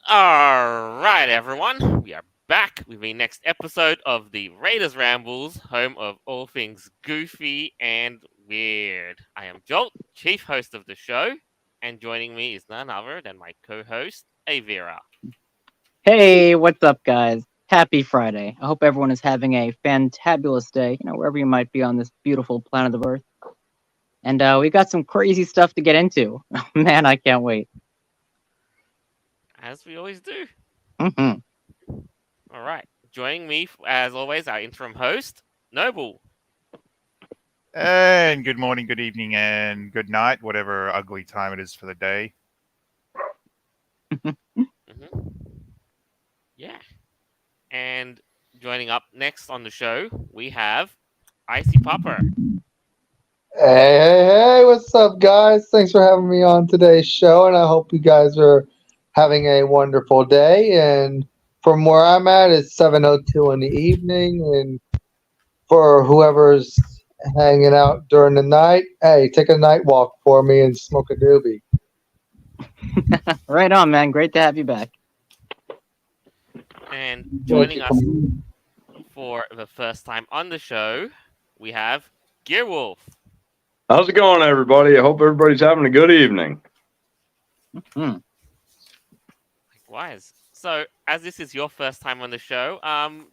All right, everyone. We are back with the next episode of the Rambles, home of all things goofy and weird. I am Jolt, chief host of the show, and joining me is none other than my co-host, Avira. Hey, what's up, guys? Happy Friday. I hope everyone is having a fantabulous day, wherever you might be on this beautiful planet of Earth. And we got some crazy stuff to get into. Man, I can't wait. As we always do. hmm All right. Joining me, as always, our interim host, Noble. And good morning, good evening, and good night, whatever ugly time it is for the day. hmm Yeah. And joining up next on the show, we have Icy Popper. Hey, what's up, guys? Thanks for having me on today's show, and I hope you guys are having a wonderful day. And from where I'm at, it's 7:02 in the evening, and for whoever's hanging out during the night, hey, take a night walk for me and smoke a doobie. Right on, man. Great to have you back. And Thank joining you. us for the first time on the show, we have Gearwolf. How's it going, everybody? I hope everybody's having a good evening. Hmm. Likewise. So, as this is your first time on the show,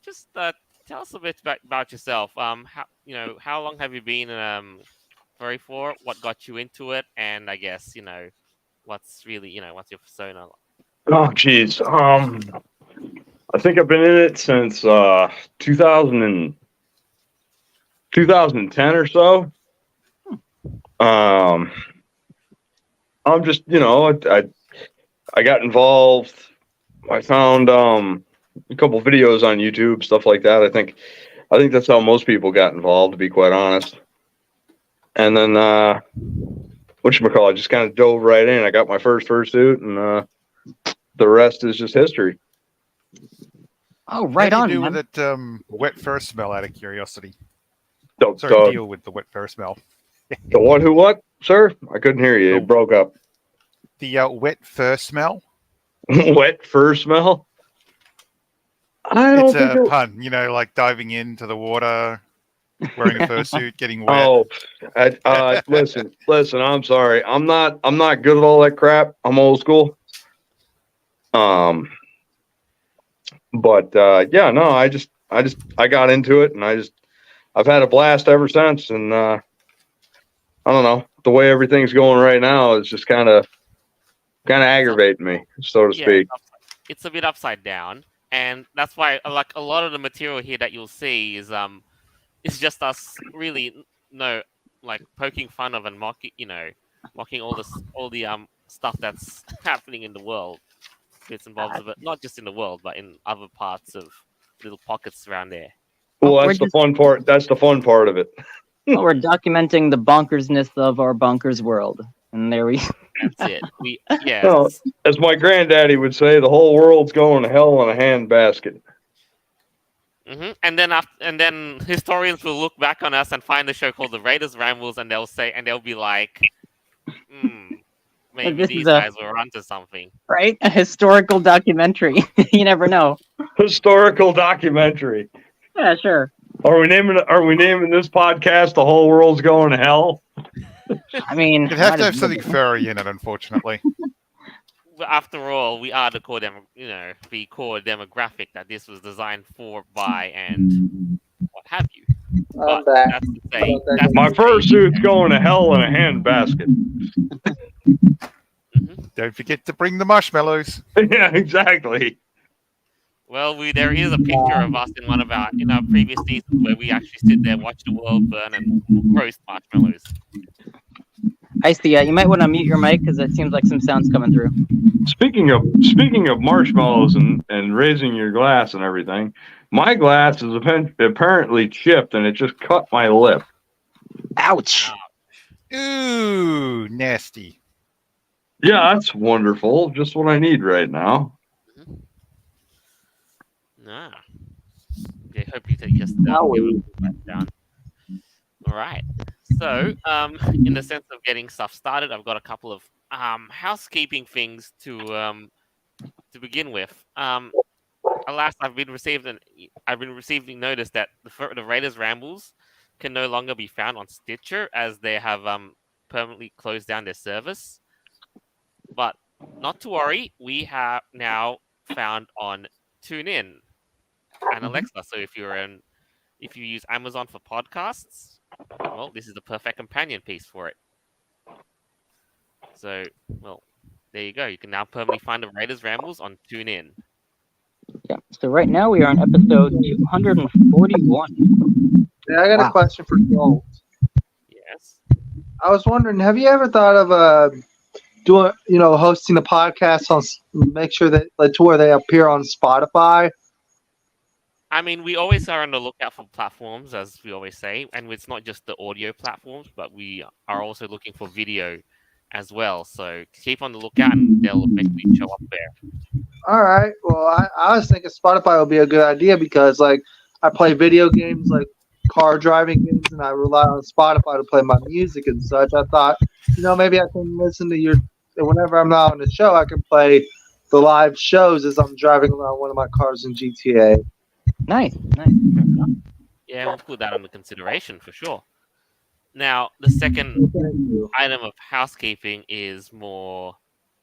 just tell us a bit about yourself. How long have you been furry for? What got you into it? And I guess what's really what's your persona? Oh, geez. I think I've been in it since 2010 or so. I'm just, I got involved. I found a couple videos on YouTube, stuff like that. I think that's how most people got involved, to be quite honest. And then whatchamacallit, I just kind of dove right in. I got my first fursuit, and the rest is just history. Oh, right How on, do you man. do with that wet fur smell, out of curiosity? The, Sorry, the, deal with the wet fur smell. the what, who, what, sir? I couldn't hear you. The- It broke up. The wet fur smell? Wet fur smell? I don't It's think a pun, like diving into the water, wearing a fursuit, getting wet. Oh, listen. I'm sorry. I'm not good at all that crap. I'm old school. But yeah, no. I got into it, and I've had a blast ever since. And I don't know, the way everything's going right now is just kind of aggravating me, so to speak. It's a bit upside down, and that's why like a lot of the material here that you'll see is it's just us really like poking fun of and mocking all the stuff that's happening in the world, bits and bobs of it, not just in the world but in other parts of little pockets around there. Well, We're that's the just- fun part. That's the fun part of it. We're documenting the bonkersness of our bonkers world. And there we That's it. Well, as my granddaddy would say, the whole world's going to hell in a handbasket. And then historians will look back on us and find a show called the Rambles, and they'll be like, maybe This these is a- guys were onto something. right? A historical documentary. You never know. Historical documentary. Yeah, sure. Are we naming this podcast "The Whole World's Going to Hell"? I mean, It'd have might to have as something well. furry in it, unfortunately. But after all, we are the core demographic that this was designed for, by, and what have you. I'm But back. that's to say, that's My to say, fursuit's going to hell in a handbasket. Don't forget to bring the marshmallows. Yeah, exactly. Well, there is a picture of us in one of our previous seasons where we actually sit there, watch the world burn, and roast marshmallows. Icy, you might want to mute your mic because it seems like some sound's coming through. Speaking of marshmallows and raising your glass and everything, my glass is apparently chipped and it just cut my lip. Ouch! Ooh, nasty. Yeah, that's wonderful. Just what I need right now. Nah. I hope you just give it down. All right. So, in the sense of getting stuff started, I've got a couple of housekeeping things to to begin with, alas, I've been receiving notice that the Raiders Rambles can no longer be found on Stitcher as they have permanently closed down their service. But not to worry, we have now found on TuneIn and Alexa. So if you use Amazon for podcasts, well, this is the perfect companion piece for it. So, well, there you go. You can now permanently find the Raiders Rambles on TuneIn. Yeah. So right now we are on episode 241. Yeah, I got Wow. a question for Joel. Yes. I was wondering, have you ever thought of doing, hosting a podcast on, make sure that to where they appear on Spotify? I mean, we always are on the lookout for platforms, as we always say, and it's not just the audio platforms, but we are also looking for video as well. So keep on the lookout, and they'll eventually show up there. All right. Well, I was thinking Spotify would be a good idea because, like, I play video games like car driving games, and I rely on Spotify to play my music and such. I thought, maybe I can listen to your whenever I'm not on the show. I can play the live shows as I'm driving around one of my cars in GTA. Nice. Yeah, we'll put that under consideration for sure. Now, the second item of housekeeping is more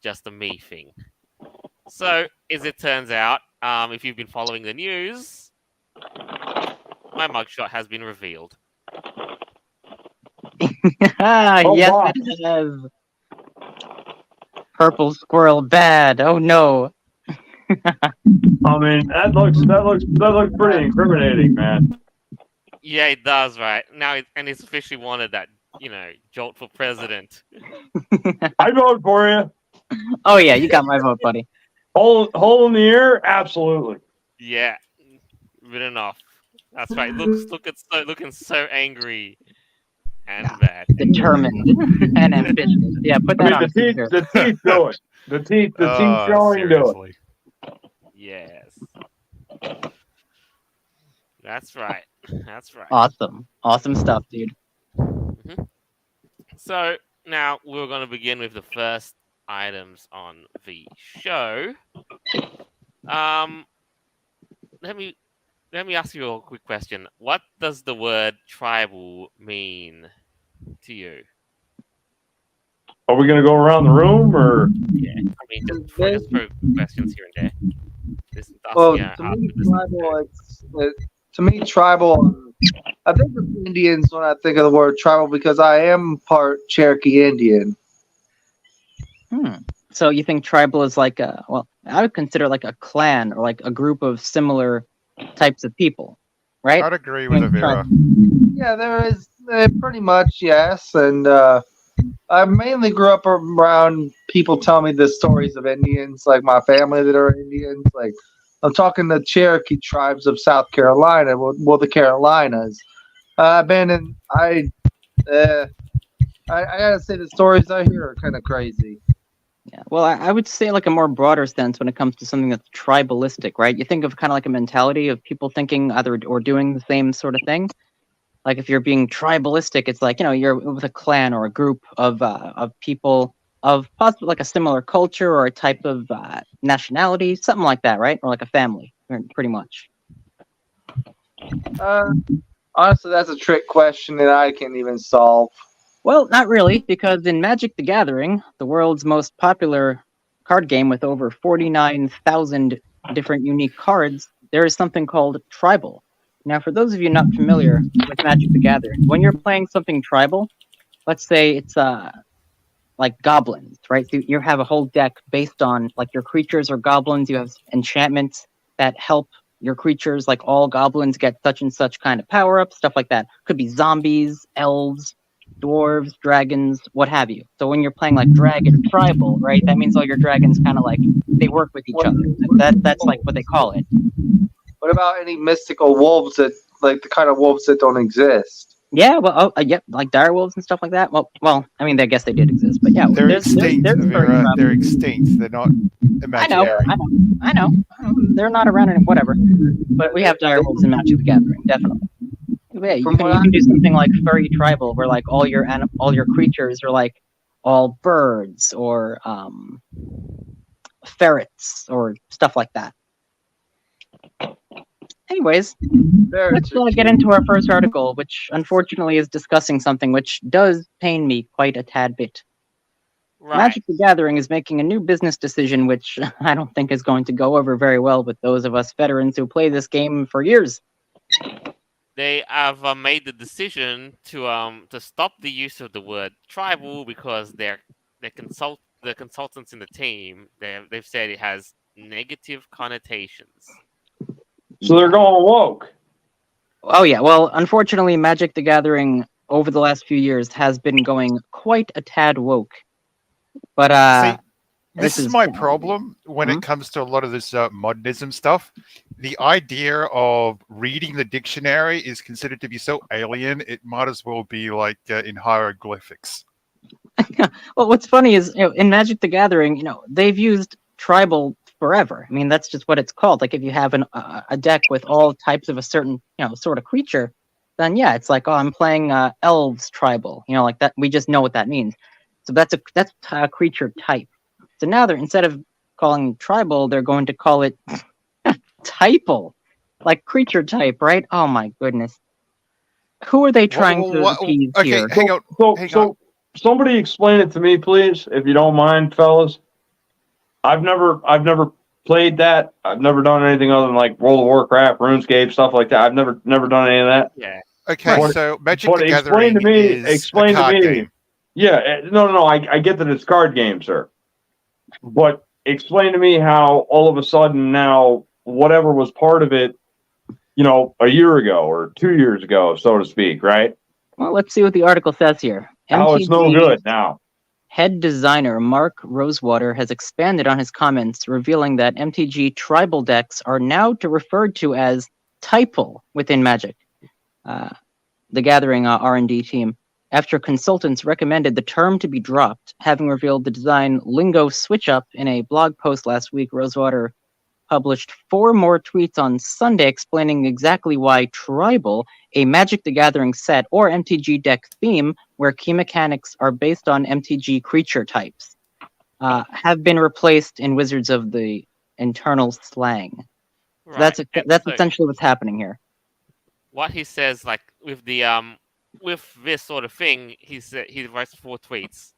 just a me thing. So, as it turns out, if you've been following the news, my mugshot has been revealed. Yes, wow. it has. Purple squirrel bad. Oh no. I mean, that looks pretty incriminating, man. Yeah, it does, right? Now, it's officially wanted that, Jolt for president. I vote for you. Oh yeah, you got my vote, buddy. Hole in the air, absolutely. Yeah, written off. That's right. Looking so angry and bad. Determined and ambitious. Yeah, put I that mean, on. the teeth do it. The teeth showing do it. seriously. Yes. That's right. That's right. Awesome stuff, dude. So now we're going to begin with the first items on the show. Let me ask you a quick question. What does the word tribal mean to you? Are we gonna go around the room, or Yeah, I mean just for questions here and there. To me, tribal. I think of Indians when I think of the word tribal because I am part Cherokee Indian. So you think tribal is like I would consider like a clan or like a group of similar types of people, right? I'd agree with Avira. Yeah, there is pretty much, yes. And I mainly grew up around people telling me the stories of Indians, like my family that are Indians. Like I'm talking the Cherokee tribes of South Carolina, well the Carolinas. I gotta say the stories I hear are kind of crazy. Yeah. Well, I would say like a more broader sense when it comes to something that's tribalistic, right? You think of kind of like a mentality of people thinking either or doing the same sort of thing. Like if you're being tribalistic, it's like, you're with a clan or a group of people of possibly like a similar culture or a type of nationality, something like that, right? Or like a family, pretty much. Honestly, that's a trick question that I can't even solve. Well, not really, because in Magic the Gathering, the world's most popular card game with over 49,000 different unique cards, there is something called tribal. Now, for those of you not familiar with Magic the Gathering, when you're playing something tribal, let's say it's like goblins, right? So you have a whole deck based on like your creatures are goblins, you have enchantments that help your creatures, like all goblins get such and such kind of power-ups, stuff like that. Could be zombies, elves, dwarves, dragons, what have you. So when you're playing like dragon tribal, right, that means all your dragons kind of like they work with each other. That's like what they call it. What about any mystical wolves that like the kind of wolves that don't exist? Yeah, well, like direwolves and stuff like that. Well, I mean, I guess they did exist, but yeah, They're extinct, there's Avira. They're extinct. They're not imaginary. I know. They're not around anymore, whatever. But we have direwolves in Magic the Gathering, definitely. Yeah, you can do something like furry tribal, where like all your creatures are like all birds or ferrets or stuff like that. Anyways, let's get into our first article, which unfortunately is discussing something which does pain me quite a tad bit. Right. Magic the Gathering is making a new business decision, which I don't think is going to go over very well with those of us veterans who play this game for years. They have made the decision to stop the use of the word tribal because the consultants in the team they've said it has negative connotations. So they're going woke. Oh yeah, well, unfortunately, Magic the Gathering over the last few years has been going quite a tad woke. But See, this is my problem when Mhm. it comes to a lot of this modernism stuff. The idea of reading the dictionary is considered to be so alien, it might as well be like in hieroglyphics. Well, what's funny is, in Magic the Gathering, they've used tribal forever. I mean, that's just what it's called. Like, if you have a deck with all types of a certain, sort of creature, then yeah, it's like, oh, I'm playing elves tribal. Like that. We just know what that means. So that's a creature type. So now instead of calling tribal, they're going to call it typal, like creature type, right? Oh my goodness. Who are they trying to appease okay, here? hang on. So somebody explain it to me, please, if you don't mind, fellas. I've never played that. I've never done anything other than like World of Warcraft, RuneScape, stuff like that. I've never done any of that. Yeah. Okay, But- so Magic but the Gathering is explain a card to me. game. Yeah, no. I get that it's card game, sir. But explain to me how all of a sudden now whatever was part of it, a year ago or 2 years ago, so to speak, right? Well, let's see what the article says here. How it's no good now. Head designer Mark Rosewater has expanded on his comments, revealing that MTG tribal decks are now referred to as typal within Magic. The Gathering R&D team, after consultants recommended the term to be dropped, having revealed the design lingo switch up in a blog post last week, Rosewater published 4 more tweets on Sunday explaining exactly why tribal, a Magic the Gathering set or MTG deck theme where key mechanics are based on MTG creature types, have been replaced in Wizards of the internal slang. So Right. that's So essentially what's happening here. what he says, like with the with this sort of thing, he writes 4 tweets.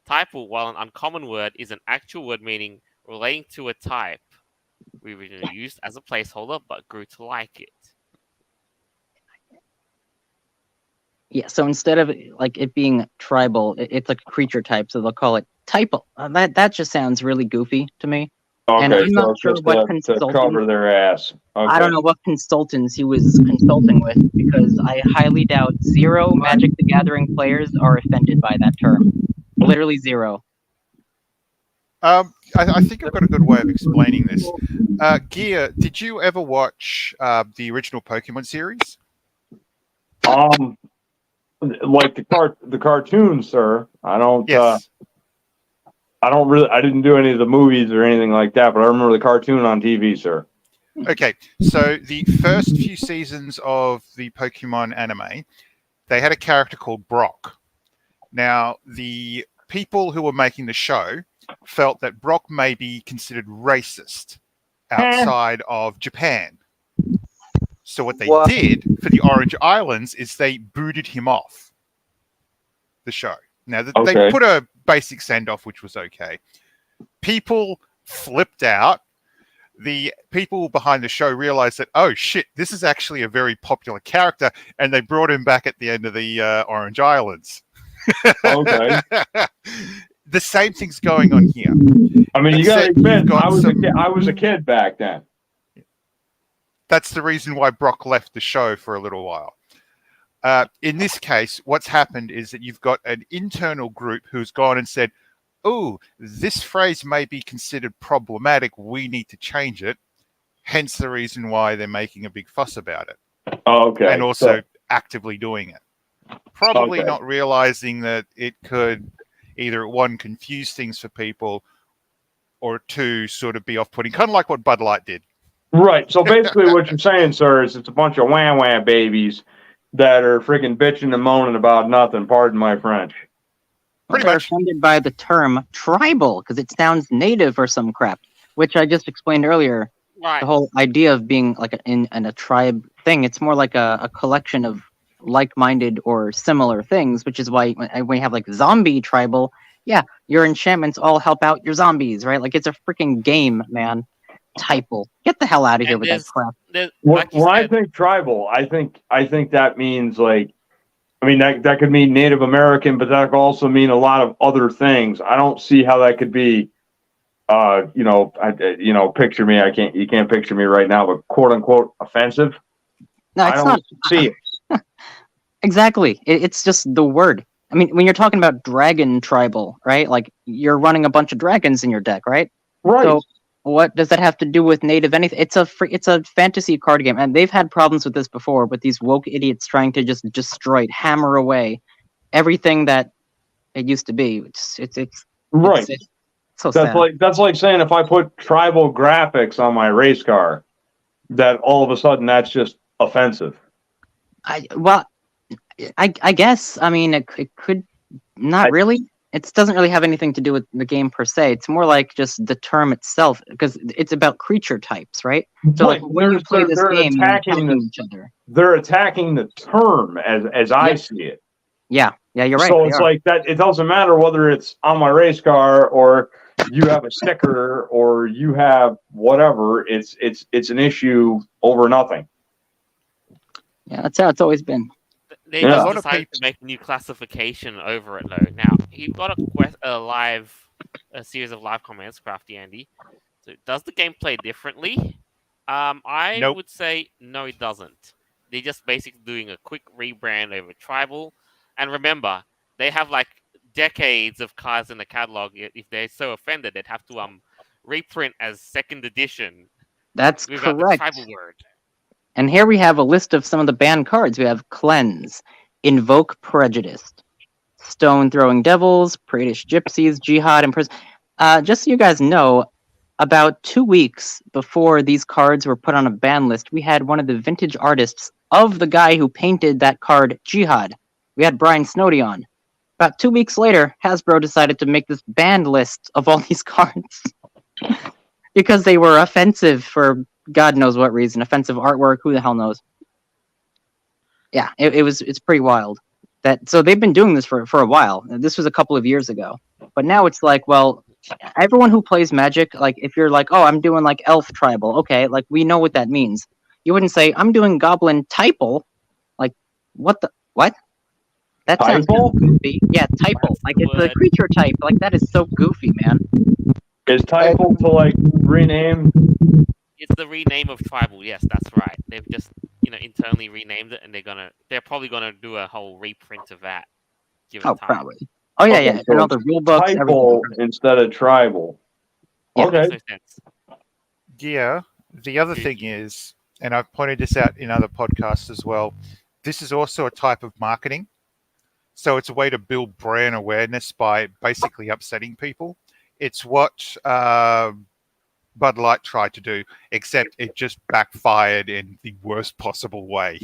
Typal, while an uncommon word, is an actual word meaning relating to a type. We originally used as a placeholder, but grew to like it. Yeah, so instead of like it being tribal, it's like a creature type, so they'll call it typal. That just sounds really goofy to me. And Okay, I'm so not it's sure just what to consultants. cover their ass. Okay. I don't know what consultants he was consulting with, because I highly doubt 0 Magic the Gathering players are offended by that term. Literally 0. I think I've got a good way of explaining this. Gear, did you ever watch the original Pokemon series? Like the cartoon, sir. I don't. Yes. I didn't do any of the movies or anything like that, but I remember the cartoon on TV, sir. Okay, so the first few seasons of the Pokemon anime, they had a character called Brock. Now, the people who were making the show felt that Brock may be considered racist outside of Japan. So what they did for the Orange Islands is they booted him off the show. Now, they put a basic send-off, which was okay. People flipped out. The people behind the show realized that, oh shit, this is actually a very popular character, and they brought him back at the end of the Orange Islands. Okay. The same thing's going on here. I mean, you gotta Except admit, you've got I was a kid back then. That's the reason why Brock left the show for a little while. In this case, what's happened is that you've got an internal group who's gone and said, oh, this phrase may be considered problematic. We need to change it. Hence the reason why they're making a big fuss about it. Okay. And also actively doing it. Probably not realizing that it could either, 1, confuse things for people, or 2, sort of be off-putting. Kind of like what Bud Light did. Right. So basically what you're saying, sir, is it's a bunch of wham-wham babies that are freaking bitching and moaning about nothing. Pardon my French. They're offended by the term tribal because it sounds native or some crap. which I just explained earlier. Right. The whole idea of being like in a tribe thing, it's more like a collection of like-minded or similar things, which is why when you have like zombie tribal, yeah, your enchantments all help out your zombies, right? Like it's a freaking game, man. Typal. Get the hell out of here And with that crap. like you When I said, think tribal, I think that means like, I mean that could mean Native American, but that could also mean a lot of other things. I don't see how that could be. Picture me. You can't picture me right now, but quote unquote offensive. No, I it's don't not see it. exactly. It's just the word. I mean, when you're talking about dragon tribal, right? Like you're running a bunch of dragons in your deck, right? Right. So what does that have to do with native anything? It's a fantasy card game, and they've had problems with this before, with these woke idiots trying to just destroy it, hammer away everything that it used to be. It's Right. it's so That's sad. that's like saying if I put tribal graphics on my race car, that all of a sudden that's just offensive. I guess. I mean, it could not really. It doesn't really have anything to do with the game per se. It's more like just the term itself, because it's about creature types, right? So like when you play this game, you're attacking each other. They're attacking the term as I see it. Yeah, you're right. So it's like that. It doesn't matter whether it's on my race car or you have a sticker or you have whatever. It's an issue over nothing. Yeah, that's how it's always been. They just decided to make a new classification over it though. Now he got a series of live comments, Crafty Andy. So does the game play differently? I would say no, it doesn't. They're just basically doing a quick rebrand over tribal. And remember, they have like decades of cards in the catalog. If they're so offended, they'd have to reprint as second edition. That's without correct. The tribal word. And here we have a list of some of the banned cards. We have Cleanse, Invoke Prejudice, Stone Throwing Devils, Pradish Gypsies, Jihad, and just so you guys know, about 2 weeks before these cards were put on a ban list, we had one of the vintage artists of the guy who painted that card, Jihad. We had Brian Snowdy on. About 2 weeks later, Hasbro decided to make this banned list of all these cards because they were offensive for God knows what reason. Offensive artwork, who the hell knows? Yeah, it's pretty wild. So they've been doing this for a while. This was a couple of years ago. But now it's like, well, everyone who plays Magic, like if you're like, oh, I'm doing like Elf Tribal, okay, like we know what that means. You wouldn't say, I'm doing Goblin Typal. Like, what? That sounds goofy. Yeah, Typal. Like it's a creature type. Like that is so goofy, man. Is Typal to like rename? It's the rename of tribal. Yes, that's right. They've just internally renamed it, and they're probably gonna do a whole reprint of that. Oh, probably. Oh yeah. So and all the rule books. Typal instead of tribal. Yeah. Okay. Makes no sense. Yeah. The other thing is, and I've pointed this out in other podcasts as well, this is also a type of marketing. So it's a way to build brand awareness by basically upsetting people. It's what Bud Light tried to do, except it just backfired in the worst possible way.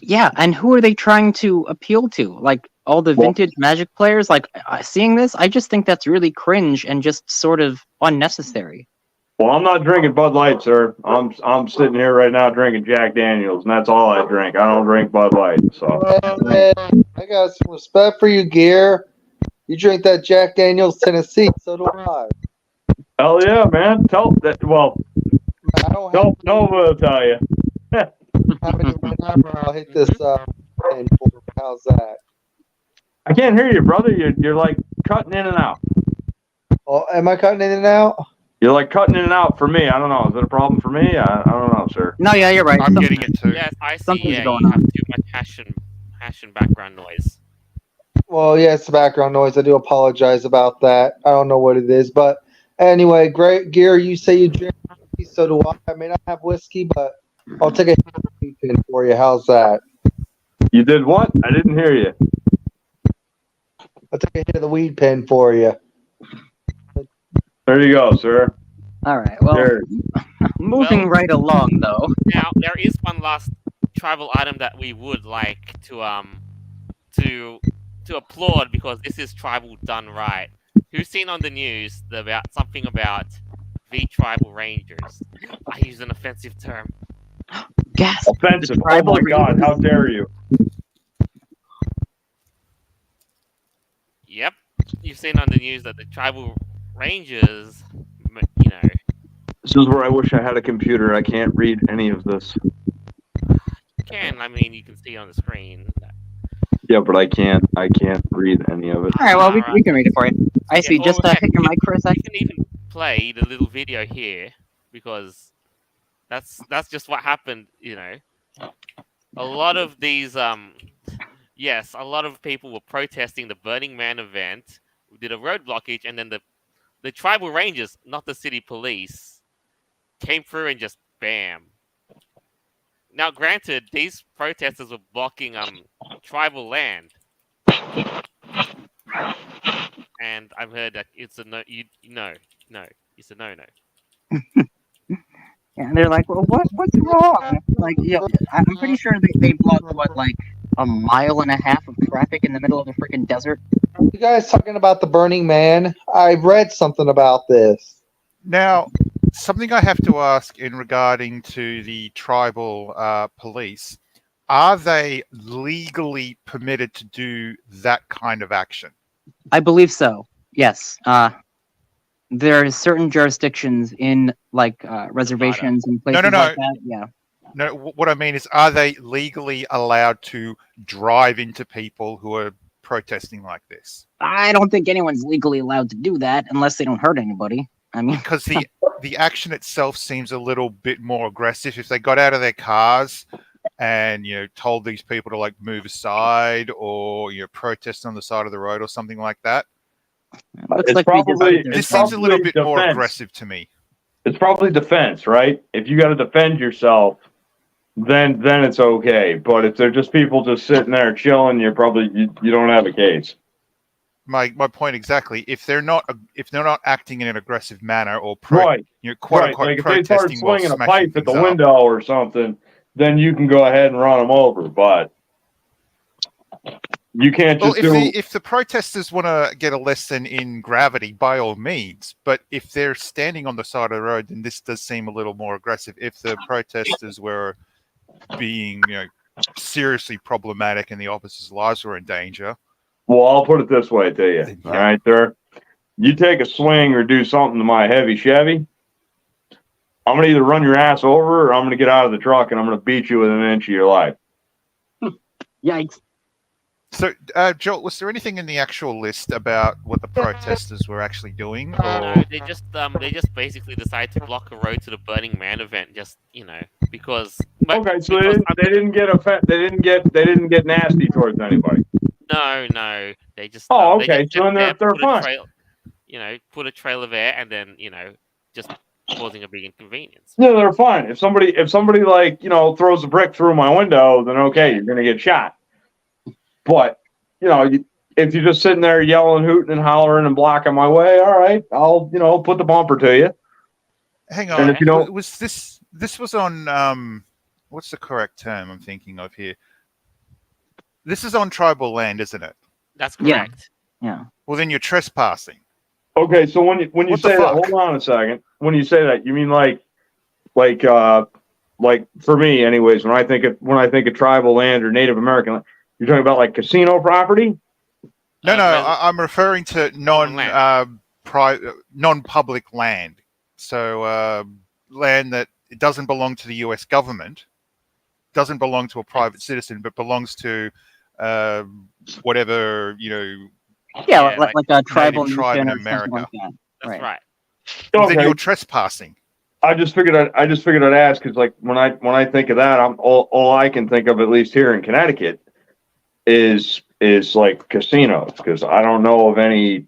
Yeah, and who are they trying to appeal to? Like all the vintage Magic players? Like seeing this, I just think that's really cringe and just sort of unnecessary. Well, I'm not drinking Bud Light, sir. I'm sitting here right now drinking Jack Daniels, and that's all I drink. I don't drink Bud Light. So I got some respect for you, Gear. You drink that Jack Daniels Tennessee, so do I. Hell yeah, man! Tell that. Well, don't Nova tell you. I'll hit this pen for. How's that? I can't hear you, brother. You're like cutting in and out. Oh, am I cutting in and out? You're like cutting in and out for me. I don't know. Is it a problem for me? I don't know, sir. No, yeah, you're right. I'm getting it too. Yes, I see. Something's Yeah, going you on. have too much hash and background noise. Well, yeah, it's the background noise. I do apologize about that. I don't know what it is, but anyway, great, Gear. You say you drink whiskey, so do I. I may not have whiskey, but I'll take a hit of the weed pen for you. How's that? You did what? I didn't hear you. I'll take a hit of the weed pen for you. There you go, sir. All right. Well, moving right along, though. Now there is one last tribal item that we would like to applaud, because this is tribal done right. Who's seen on the news something about v tribal rangers. I use an offensive term. Gas. Offensive. Oh Tribal my God! rangers? How dare you? Yep, you've seen on the news that the tribal rangers, you know, This is where I wish I had a computer. I can't read any of this. I mean, you can see on the screen. Yeah, but I can't read any of it. All right, well, we can read it for you. I see. well, Just heck, hit your mic for a you second. can even play the little video here because that's just what happened. You know, a lot of these yes, a lot of people were protesting the Burning Man event. We did a road blockage, and then the tribal rangers, not the city police, came through and just bam. Now, granted, these protesters were blocking tribal land, and I've heard that it's a no. No, it's a no. And they're like, well, what's wrong? Like, I'm pretty sure they blocked like 1.5 miles of traffic in the middle of the freaking desert. You guys talking about the Burning Man? I read something about this. Now, something I have to ask in regarding to the tribal police, are they legally permitted to do that kind of action? I believe so. Yes. There are certain jurisdictions in like reservations and places No. like that. Yeah. No, what I mean is, are they legally allowed to drive into people who are protesting like this? I don't think anyone's legally allowed to do that unless they don't hurt anybody. I mean, Because the action itself seems a little bit more aggressive. If they got out of their cars and told these people to like move aside or protest on the side of the road or something like that, looks It's like probably- this seems a little bit more defense. aggressive to me. It's probably defense, right? If you got to defend yourself, then it's okay. But if they're just people just sitting there chilling, you don't have a case. My point exactly. If they're not acting in an aggressive manner or Right. quote Right. unquote Like if they start protesting while swinging a smashing pipe at the things up. window or something, then you can go ahead and run them over. But you can't Well, just if the protesters want to get a lesson in gravity, by all means. But if they're standing on the side of the road, then this does seem a little more aggressive. If the protesters were being, seriously problematic and the officers' lives were in danger. Well, I'll put it this way to you. Yeah. All right, sir. You take a swing or do something to my heavy Chevy, I'm gonna either run your ass over or I'm gonna get out of the truck and I'm gonna beat you within an inch of your life. yikes. So, Joel, was there anything in the actual list about what the protesters were actually doing? No, Or they just basically decided to block a road to the Burning Man event, just because. Okay, so because they didn't get nasty towards anybody. No, they just. Oh, they okay, just so then sat they're there, put a fine. trail, put a trailer there, and then just causing a big inconvenience. No, they're fine. If somebody like throws a brick through my window, then okay, you're gonna get shot. But if you're just sitting there yelling, hooting, and hollering and blocking my way, all right, I'll put the bumper to you. hang And on, if you don't- was this was on what's the correct term I'm thinking of here? This is on tribal land, isn't it? That's Yeah. correct. Yeah. Well, then you're trespassing. Okay, so when you What the say that, fuck? hold on a second. When you say that, you mean like for me, anyways. When I think of tribal land or Native American land, you're talking about like casino property. No, res- I'm referring to non-public land. So land that it doesn't belong to the U.S. government, doesn't belong to a private citizen, but belongs to whatever Yeah, Yeah, like a tribal native tribe in nation or something like America. that. That's right. Well, then Okay. you're trespassing. I just figured I'd ask because like when I think of that, I'm all I can think of, at least here in Connecticut, is like casinos, because I don't know of any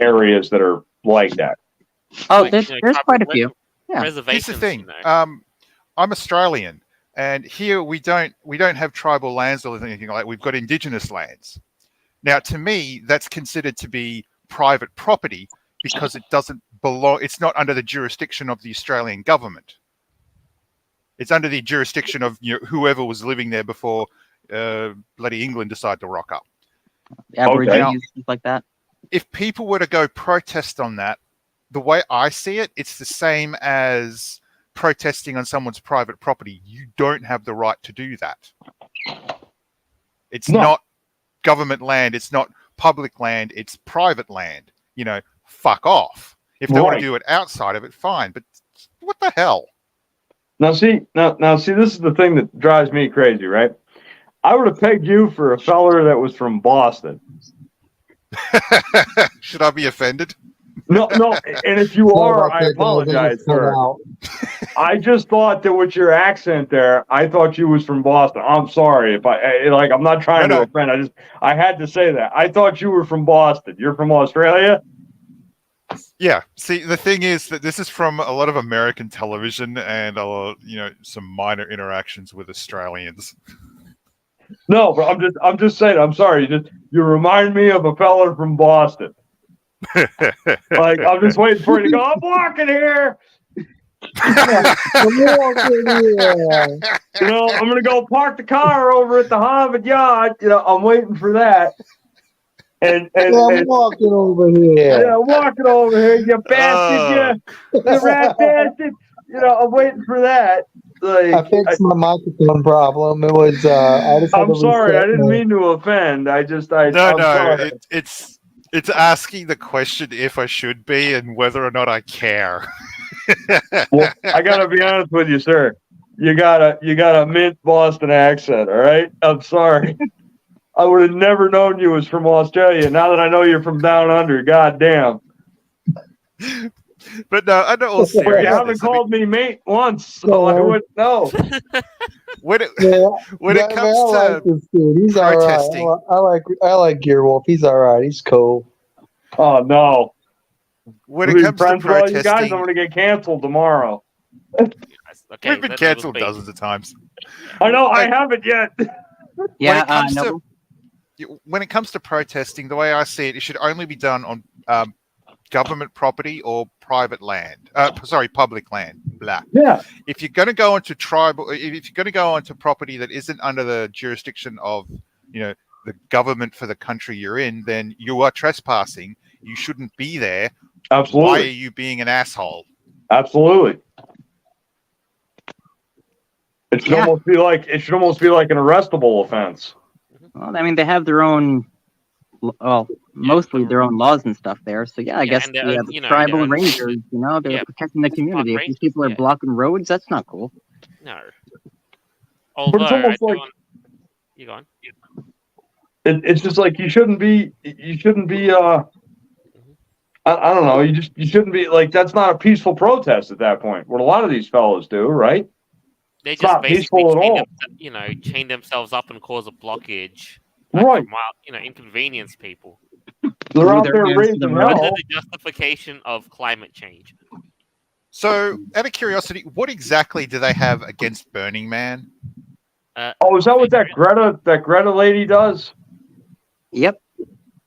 areas that are like that. Oh, Like, there's tribal quite a few. Yeah. reservations. Here's the thing. you know. I'm Australian, and here we don't have tribal lands or anything like that. We've got indigenous lands. Now, to me, that's considered to be private property because it doesn't belong. It's not under the jurisdiction of the Australian government. It's under the jurisdiction of whoever was living there before bloody England decided to rock up. Aborigines, Now, stuff like that. if people were to go protest on that, the way I see it, it's the same as protesting on someone's private property. You don't have the right to do that. It's not government land. It's not public land. It's private land. Fuck off. If they want to do it outside of it, fine. But what the hell? Now see, this is the thing that drives me crazy, right? I would have pegged you for a feller that was from Boston. Should I be offended? No, and if you are, I apologize, sir. I just thought that with your accent there, I thought you was from Boston. I'm sorry if I'm not trying to offend. I had to say that. I thought you were from Boston. You're from Australia? Yeah. See, the thing is that this is from a lot of American television and some minor interactions with Australians. No, but I'm just saying. I'm sorry. You remind me of a fella from Boston. I'm just waiting for you to go. I'm walking here. I'm gonna go park the car over at the Harvard Yard. I'm waiting for that. And I'm walking over here. Yeah, walking over here, you bastard, you rat bastard. I'm waiting for that. I fixed my microphone problem. It was. I'm sorry, I didn't mean to offend. I'm sorry. It's asking the question if I should be and whether or not I care. Well, I gotta be honest with you, sir. You got a mint Boston accent. All right, I'm sorry. I would have never known you was from Australia. Now that I know you're from down under, goddamn. But no, I know all seriousness. You haven't called me mate once, so I wouldn't know. When it comes to this dude. He's protesting, all right. I like Gearwolf. He's all right. He's cool. Oh no! When it comes to protesting, you guys, I'm going to get canceled tomorrow. Okay, we've been canceled dozens of times. I know. I haven't yet. Yeah, when it comes to protesting, the way I see it, it should only be done on government property or private land. Public land. Blah. Yeah. If you're going to go into if you're going to go onto property that isn't under the jurisdiction of, the government for the country you're in, then you are trespassing. You shouldn't be there. Absolutely. Why are you being an asshole? Absolutely. It should almost be like an arrestable offense. Well, I mean, they have their own, mostly their own laws and stuff there. So I guess the tribal rangers, they're protecting the community. If these people are blocking roads, that's not cool. No. Although, but it's almost like you go on. It's just like you shouldn't be. I don't know. You shouldn't be like, that's not a peaceful protest at that point. What a lot of these fellas do, right? They It's just not basically peaceful at all. chain themselves up and cause a blockage. Right. Inconvenience people. They're out there hands raising to the hell. Under the justification of climate change. So, out of curiosity, what exactly do they have against Burning Man? Is that what that Greta lady does? Yep.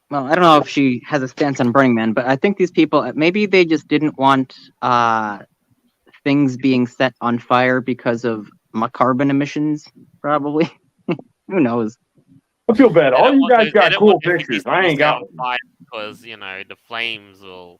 Well, I don't know if she has a stance on Burning Man, but I think these people, maybe they just didn't want things being set on fire because of carbon emissions, probably. Who knows? I feel bad. All you guys got cool pictures. I ain't got one. Because, the flames will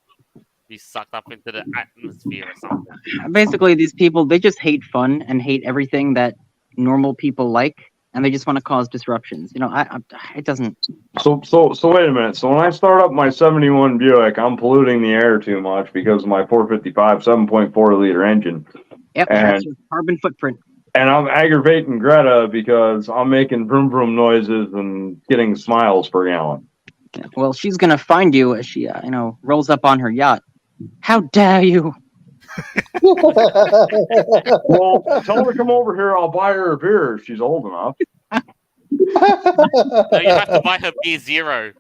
be sucked up into the atmosphere or something. Basically, these people, they just hate fun and hate everything that normal people like, and they just want to cause disruptions. It doesn't. So wait a minute. So when I start up my 71 Buick, I'm polluting the air too much because of my 455 7.4 liter engine. Yep, that's your carbon footprint. And I'm aggravating Greta because I'm making vroom vroom noises and getting smiles per gallon. Yeah, well, she's gonna find you as she, rolls up on her yacht. How dare you! Well, tell her to come over here. I'll buy her a beer if she's old enough. No, you have to buy her B0.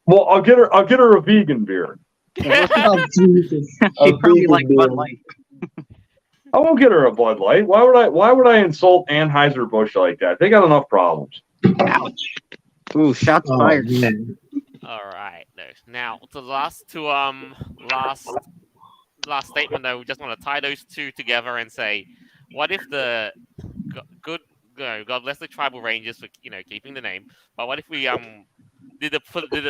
Well, I'll get her a vegan beer. Oh, Jesus. She probably like Bud Light. I won't get her a Bud Light. Why would I insult Anheuser-Busch like that? They got enough problems. Ouch. Ooh, shots fired. Man. All right. Now, the last statement, though, we just want to tie those two together and say, what if the God bless the tribal rangers for keeping the name, but what if we did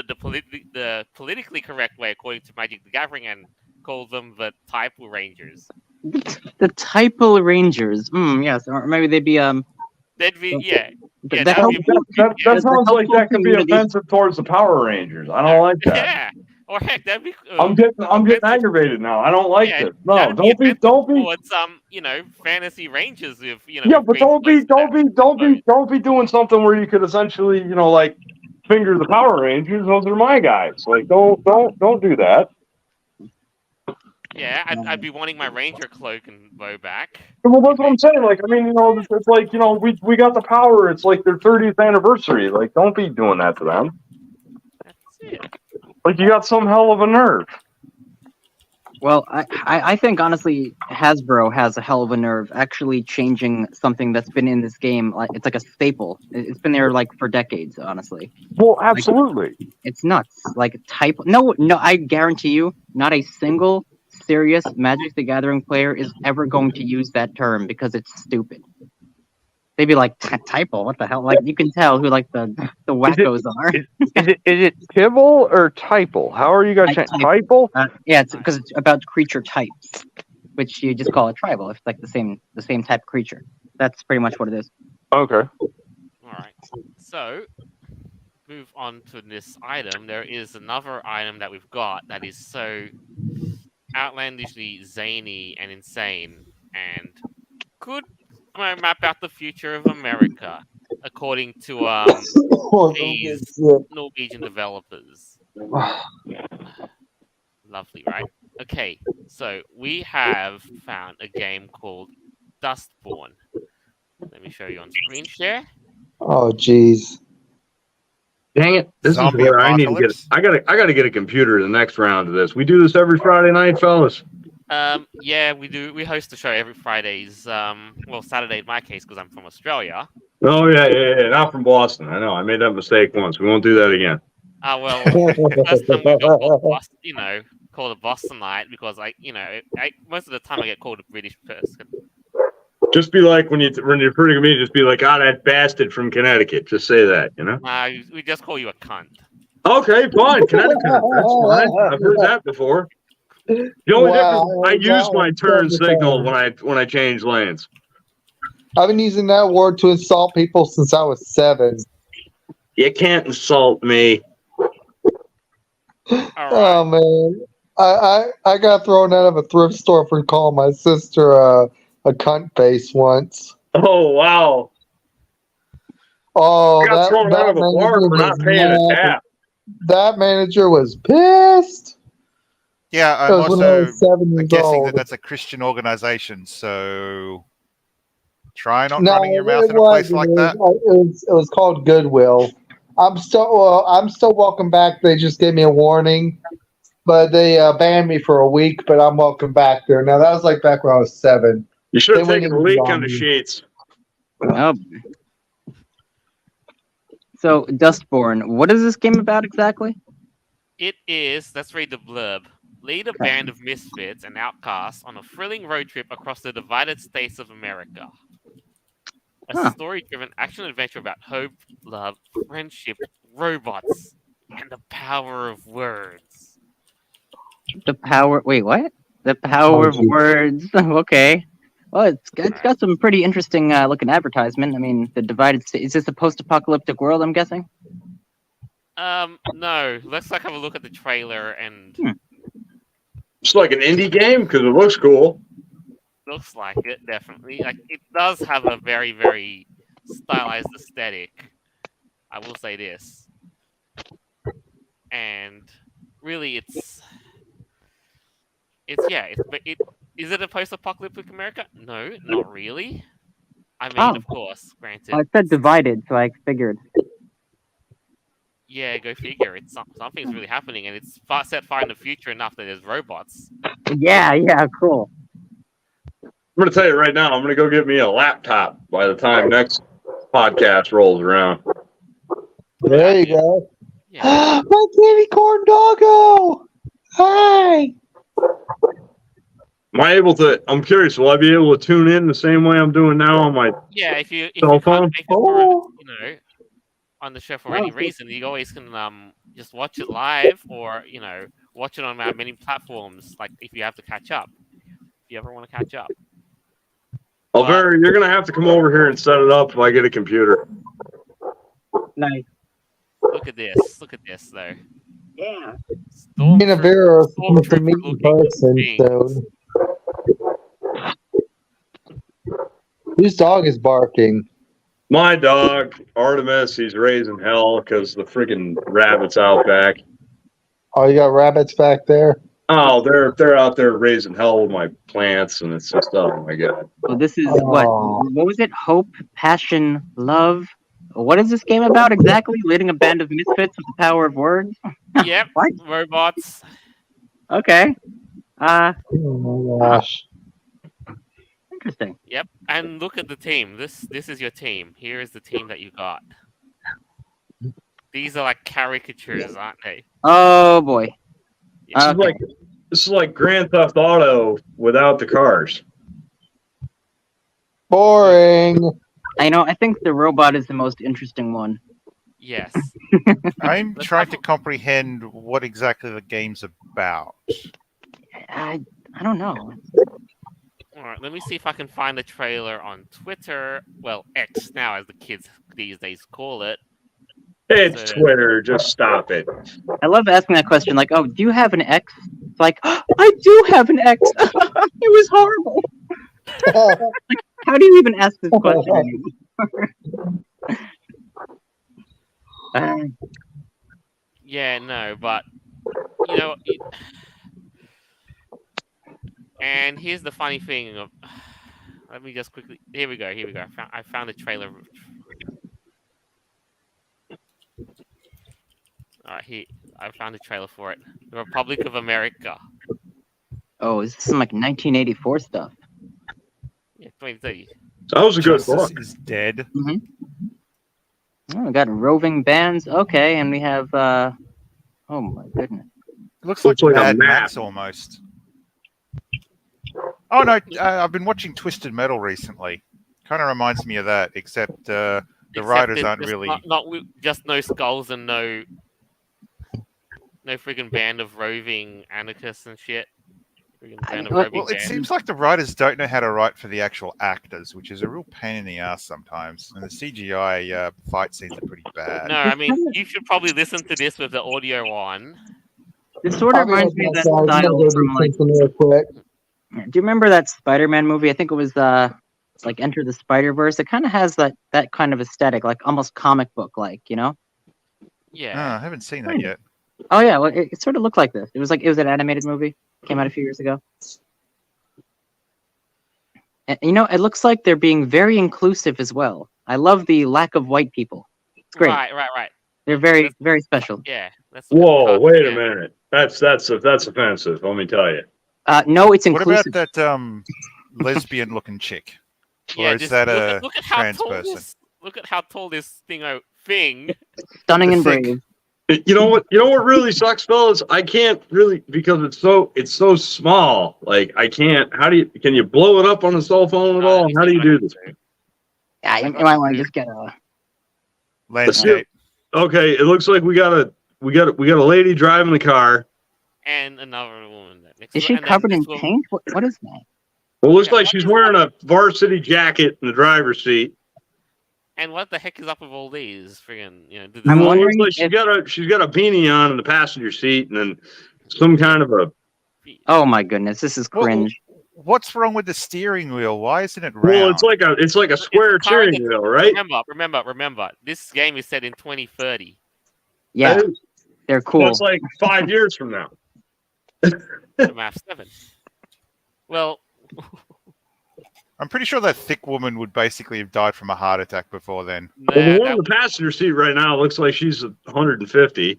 the politically correct way according to Magic the Gathering and called them the Typal Rangers. The Typal Rangers. Yes, or maybe they'd be They'd be yeah. the, Yeah, the that'd help, be That yeah. sounds like helpful that could be community. offensive towards the Power Rangers. I don't like that. Yeah. Or heck, that'd be. I'm getting offensive- aggravated now. I don't like yeah, this. No, that'd don't be offensive don't be towards fantasy rangers with yeah, with but green clothes. don't be doing something where you could essentially, like finger the Power Rangers. Those are my guys. Like don't do that. Yeah, I'd be wanting my ranger cloak and bow back. Well, that's what I'm saying. Like, I mean, it's like, we got the Power. It's like their 30th anniversary. Like, don't be doing that to them. That's it. Like, you got some hell of a nerve. Well, I think honestly, Hasbro has a hell of a nerve actually changing something that's been in this game. Like it's like a staple. It's been there like for decades, honestly. Well, absolutely. It's nuts. Like type. No, I guarantee you, not a single serious Magic the Gathering player is ever going to use that term because it's stupid. They'd be like, typo, what the hell? Like you can tell who like the wackos are. Is it Tibble or Typal? How are you guys saying Typal? Yeah, it's because it's about creature types, which you just call a tribal. It's like the same type of creature. That's pretty much what it is. Okay. All right. So, move on to this item. There is another item that we've got that is so outlandishly zany and insane, and could map out the future of America, according to these Norwegian developers. Lovely, right? Okay, so we have found a game called Dustborn. Let me show you on screen share. Oh, jeez. Dang it! This Zombie is where I need to get. apocalypse? I gotta get a computer the next round of this. We do this every Friday night, fellas. Yeah, we do. We host the show every Fridays. Well, Saturday in my case because I'm from Australia. Oh yeah. Not from Boston. I know. I made that mistake once. We won't do that again. Well, first time we got called Boston, called a Boston night because most of the time I get called a British person. Just be like when you're referring to me, just be like, that bastard from Connecticut. Just say that, We just call you a cunt. Okay, fine. Connecticut. That's fine. I've heard that before. The only difference, I use my turn signal when I change lanes. I've been using that word to insult people since I was 7. You can't insult me. Oh man, I got thrown out of a thrift store for calling my sister a cunt face once. Oh wow! Oh, I got thrown out of a bar for not paying a tap. That manager was pissed. Yeah, I'm Because when I also was 7 years guessing old. that that's a Christian organization, so try not No, running your mouth it in a place like that. It was called Goodwill. I'm still welcome back. They just gave me a warning, but they banned me for a week. But I'm welcome back there. Now that was like back when I was 7. You should have They taken a went leak in on the zombie. sheets. Oh. So Dustborn, what is this game about exactly? It is. Let's read the blurb. Lead a band of misfits and outcasts on a thrilling road trip across the divided states of America. A story-driven action-adventure about hope, love, friendship, robots, and the power of words. The power. Wait, what? The power of words. Okay. Well, it's got some pretty interesting looking advertisement. I mean, the divided state. Is this a post-apocalyptic world? I'm guessing. No. Let's have a look at the trailer and. It's like an indie game because it looks cool. Looks like it, definitely. Like it does have a very, very stylized aesthetic. I will say this. And really, is it a post-apocalyptic America? No, not really. I mean, of course, granted. I said divided, so I figured. Yeah, go figure. It's something's really happening, and it's set far in the future enough that there's robots. Yeah, cool. I'm going to tell you right now, I'm going to go get me a laptop by the time next podcast rolls around. There you go. Yeah. My candy corn doggo. Hi. I'm curious, will I be able to tune in the same way I'm doing now on my Yeah, if you cell phone? can't make it through, on the show for any reason, you always can just watch it live, or watch it on our many platforms. Like if you have to catch up, if you ever want to catch up. Well, Barry, you're gonna have to come over here and set it up if I get a computer. Nice. Look at this. Look at this, though. Yeah. Me and Vera are supposed to Stormtrooper meet in looking person things. soon. Whose dog is barking? My dog, Artemis, he's raising hell because the freaking rabbits out back. Oh, you got rabbits back there? Oh, they're out there raising hell with my plants, and it's just, oh my god. So this is Oh. what was it? Hope, passion, love. What is this game about exactly? Leading a band of misfits with the power of words? Yep. What? Robots. Okay. Oh my gosh. Interesting. Yep. And look at the team. This is your team. Here is the team that you got. These are like caricatures, aren't they? Oh boy. This is like Grand Theft Auto without the cars. Boring. I think the robot is the most interesting one. Yes. I'm trying to comprehend what exactly the game's about. I don't know. All right. Let me see if I can find the trailer on Twitter. Well, X now, as the kids these days call it. It's Twitter, just stop it. I love asking that question. Like, oh, do you have an ex? It's like, oh, I do have an ex. It was horrible. How do you even ask this question anymore? Yeah, no, but and here's the funny thing of. Let me just quickly. Here we go. I found the trailer. All right, I found a trailer for it. The Republic of America. Oh, is this some like 1984 stuff? Yeah, 2030. That was a good Justice book. is dead. Oh, we got roving bands. Okay, and we have. Oh my goodness. It looks like like a Mad map. Max almost. Oh no, I've been watching Twisted Metal recently. Kind of reminds me of that, except the writers it's aren't just really. not just no skulls and no friggin' band of roving anarchists and shit. Well, it seems like the writers don't know how to write for the actual actors, which is a real pain in the ass sometimes. And the CGI fight scenes are pretty bad. No, I mean you should probably listen to this with the audio on. This sort of reminds me of that style from like. Real quick. Do you remember that Spider-Man movie? I think it was like Enter the Spider-Verse. It kind of has that kind of aesthetic, like almost comic book like, Oh, Yeah. I haven't seen that yet. Oh yeah, well it sort of looked like this. It was an animated movie. Came out a few years ago. And, it looks like they're being very inclusive as well. I love the lack of white people. It's great. Right. They're very, very special. Yeah. That's Whoa, wait a minute. That's offensive. Let me tell you. No, it's What inclusive. about that lesbian-looking chick? Or Yeah, is just that look a at how trans tall person? look at how tall this thing. Stunning and thick. brave. You know what really sucks, fellas? I can't really, because it's so small. Like I can't. Can you blow it up on a cell phone at all? How do you do this? Yeah, you might want to just get a. Landscape. Okay, it looks like we got a lady driving the car. And another woman. Is she covered in paint? What is that? Well, it looks like she's wearing a varsity jacket in the driver's seat. And what the heck is up with all these friggin'? I'm Well, it wondering looks like she's got a beanie on in the passenger seat, and then some kind of a. Oh my goodness, this is cringe. What's wrong with the steering wheel? Why isn't it round? Well, it's like a square steering wheel, right? Remember. This game is set in 2030. Yeah, they're cool. That's like 5 years from now. The math 7. Well, I'm pretty sure that thick woman would basically have died from a heart attack before then. Well, the one in the passenger seat right now looks like she's 150.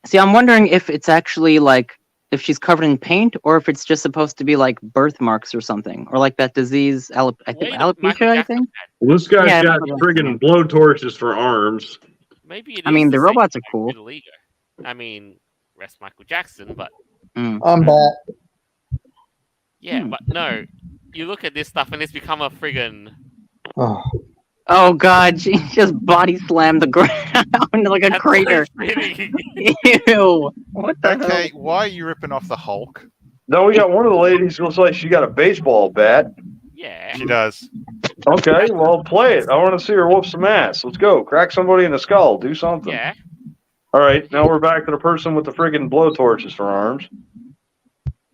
See, I'm wondering if it's actually like if she's covered in paint or if it's just supposed to be like birthmarks or something, or like that disease, alopecia, I think. Well, this guy's got friggin' blow torches for arms. Maybe it I mean, is the same robots are as cool. Vitiligo. I mean, rest Michael Jackson, but I'm back. yeah, but no. You look at this stuff and it's become a friggin' Oh. Oh god, she just body slammed the ground like a That's crater. so pretty. Ew. What the Okay, hell? why are you ripping off the Hulk? No, we got one of the ladies looks like she got a baseball bat. Yeah. She does. Okay, well, play it. I want to see her whoop some ass. Let's go. Crack somebody in the skull. Do something. Yeah. All right, now we're back to the person with the friggin' blowtorches for arms.